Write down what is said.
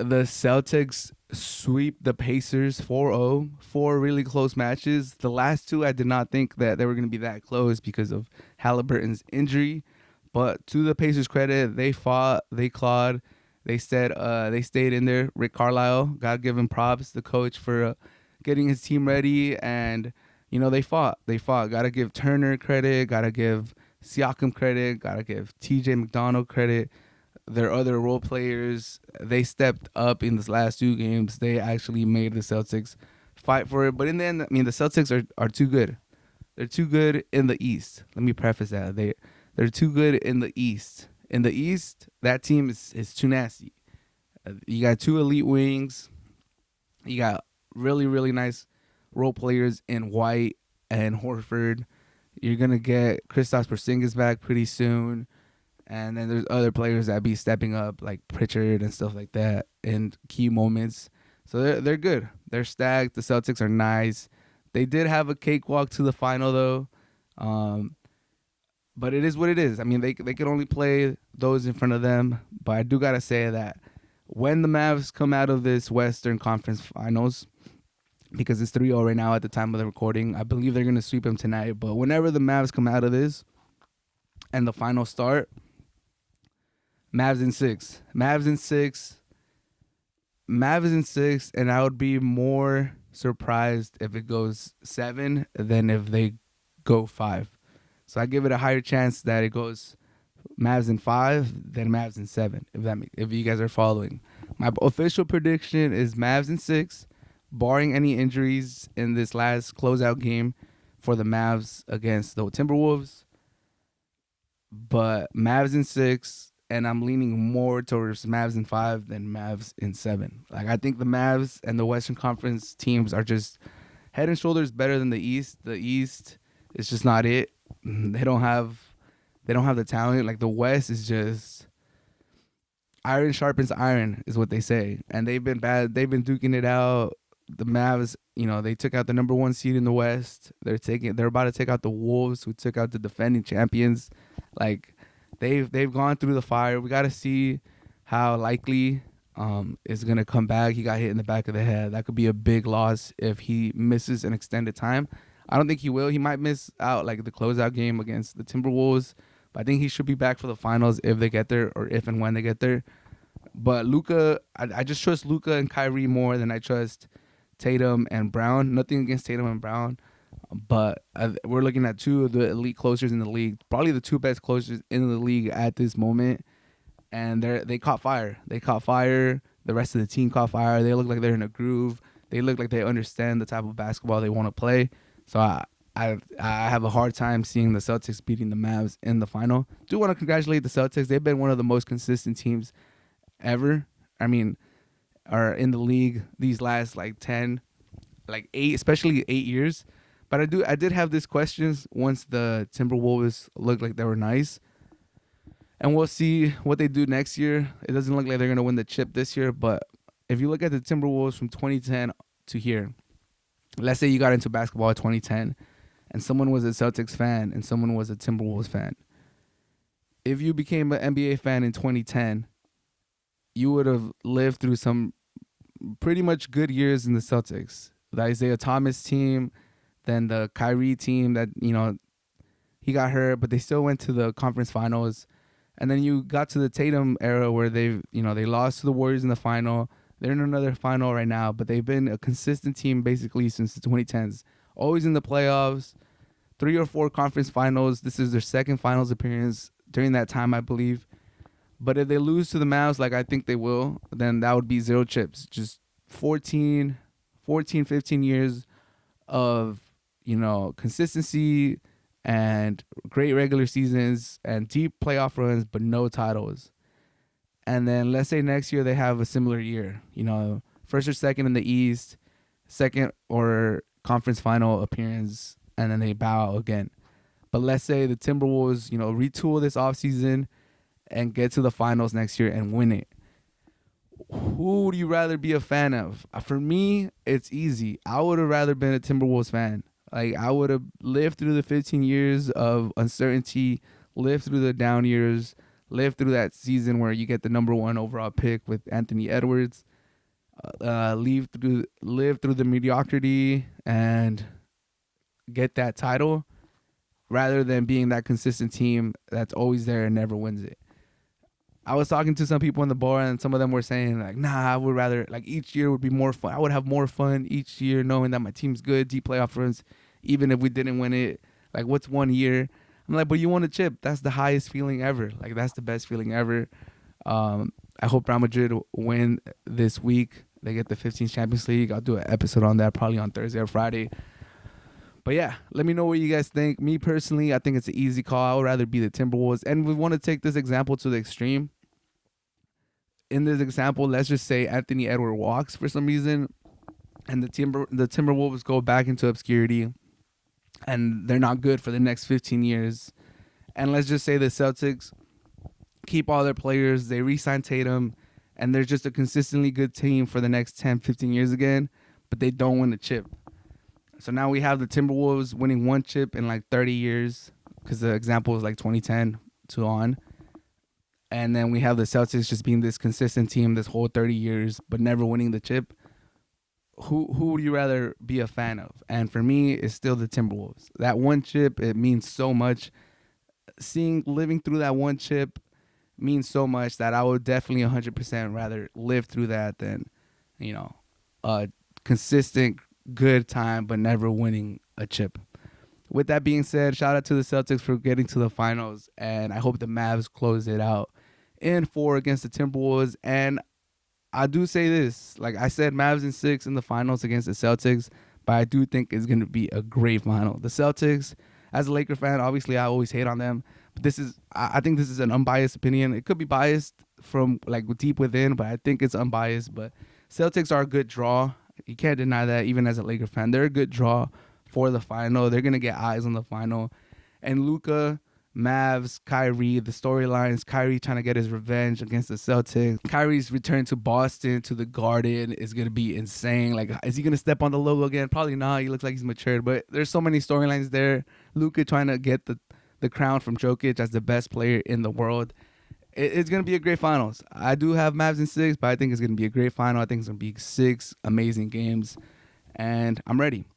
the Celtics sweep the Pacers 4-0. Four really close matches. The last two, I did not think that they were going to be that close because of Halliburton's injury. But to the Pacers' credit, they fought, they clawed, they stayed in there. Rick Carlisle, gotta give him props, the coach, for getting his team ready, and they fought. They fought. Gotta give Turner credit. Gotta give Siakam credit. Gotta give T.J. McDonald credit. Their other role players, they stepped up in this last two games. They actually made the Celtics fight for it. But in the end, I mean, the Celtics are too good. They're too good in the East. Let me preface that. They're too good in the East. In the East, that team is too nasty. You got two elite wings. You got really, really nice role players in White and Horford. You're going to get Kristaps Porzingis back pretty soon. And then there's other players that be stepping up, like Pritchard and stuff like that, in key moments. So they're good. They're stacked. The Celtics are nice. They did have a cakewalk to the final, though. But it is what it is. I mean, they can only play those in front of them. But I do got to say that when the Mavs come out of this Western Conference Finals, because it's 3-0 right now at the time of the recording, I believe they're going to sweep them tonight. But whenever the Mavs come out of this and the finals start, Mavs in six. And I would be more surprised if it goes 7 than if they go 5. So I give it a higher chance that it goes Mavs in 5 than Mavs in 7, if you guys are following. My official prediction is Mavs in 6, barring any injuries in this last closeout game for the Mavs against the Timberwolves. But Mavs in 6, and I'm leaning more towards Mavs in 5 than Mavs in 7. Like, I think the Mavs and the Western Conference teams are just head and shoulders better than the East. The East is just not it. They don't have the talent. Like, the West is just iron sharpens iron, is what they say. And they've been bad. They've been duking it out. The Mavs, they took out the number 1 seed in the West. They're about to take out the Wolves, who took out the defending champions. Like, they've gone through the fire. We got to see how likely is going to come back. He got hit in the back of the head. That could be a big loss if he misses an extended time. I don't think he will. He might miss out like the closeout game against the Timberwolves, but I think he should be back for the finals if they get there, or if and when they get there. But Luka, I just trust Luka and Kyrie more than I trust Tatum and Brown. Nothing against Tatum and Brown, but we're looking at two of the elite closers in the league, probably the two best closers in the league at this moment, and they caught fire. They caught fire. The rest of the team caught fire. They look like they're in a groove. They look like they understand the type of basketball they want to play. So I have a hard time seeing the Celtics beating the Mavs in the final. Do want to congratulate the Celtics. They've been one of the most consistent teams ever. I mean, are in the league these last 10, 8, especially 8 years. But I did have these questions once the Timberwolves looked like they were nice. And we'll see what they do next year. It doesn't look like they're going to win the chip this year, but if you look at the Timberwolves from 2010 to here, let's say you got into basketball in 2010 and someone was a Celtics fan and someone was a Timberwolves fan. If you became an NBA fan in 2010, you would have lived through some pretty much good years in the Celtics. The Isaiah Thomas team, then the Kyrie team that, he got hurt, but they still went to the conference finals. And then you got to the Tatum era where they lost to the Warriors in the final. They're in another final right now, but they've been a consistent team basically since the 2010s. Always in the playoffs, 3 or 4 conference finals. This is their second finals appearance during that time, I believe. But if they lose to the Mavs, like I think they will, then that would be 0 chips. Just 14, 15 years of, consistency and great regular seasons and deep playoff runs, but no titles. And then let's say next year they have a similar year, first or second in the East, second or conference final appearance, and then they bow out again. But let's say the Timberwolves, retool this offseason and get to the finals next year and win it. Who would you rather be a fan of? For me, it's easy. I would have rather been a Timberwolves fan. Like, I would have lived through the 15 years of uncertainty, lived through the down years, live through that season where you get the number one overall pick with Anthony Edwards, live through the mediocrity and get that title, rather than being that consistent team that's always there and never wins it. I was talking to some people in the bar, and some of them were saying like, "Nah, I would rather like each year would be more fun. I would have more fun each year knowing that my team's good, deep playoff runs, even if we didn't win it. Like, what's one year?" I'm like, "But you won a chip. That's the highest feeling ever. Like, that's the best feeling ever." I hope Real Madrid win this week. They get the 15th Champions League. I'll do an episode on that probably on Thursday or Friday. But yeah, let me know what you guys think. Me personally, I think it's an easy call. I would rather be the Timberwolves. And we want to take this example to the extreme. In this example, let's just say Anthony Edwards walks for some reason, and the Timberwolves go back into obscurity, and they're not good for the next 15 years. And let's just say the Celtics keep all their players, they re-sign Tatum, and they're just a consistently good team for the next 10, 15 years again, but they don't win a chip. So now we have the Timberwolves winning one chip in like 30 years, because the example is like 2010 to on. And then we have the Celtics just being this consistent team this whole 30 years, but never winning the chip. Who would you rather be a fan of? And for me, it's still the Timberwolves. That one chip, it means so much. Living through that one chip means so much that I would definitely 100% rather live through that than, a consistent good time but never winning a chip. With that being said, shout out to the Celtics for getting to the finals, and I hope the Mavs close it out in 4 against the Timberwolves. And I do say this, like I said, Mavs in 6 in the finals against the Celtics, but I do think it's going to be a great final. The Celtics, as a Laker fan, obviously I always hate on them, but I think this is an unbiased opinion. It could be biased from like deep within, but I think it's unbiased. But Celtics are a good draw. You can't deny that, even as a Laker fan. They're a good draw for the final. They're going to get eyes on the final. And Luka, Mavs, Kyrie, the storylines, Kyrie trying to get his revenge against the Celtics. Kyrie's return to Boston, to the Garden, is going to be insane. Like, is he going to step on the logo again? Probably not. He looks like he's matured. But there's so many storylines there. Luka trying to get the crown from Jokic as the best player in the world. It's going to be a great finals. I do have Mavs in 6, but I think it's going to be a great final. I think it's going to be 6 amazing games. And I'm ready.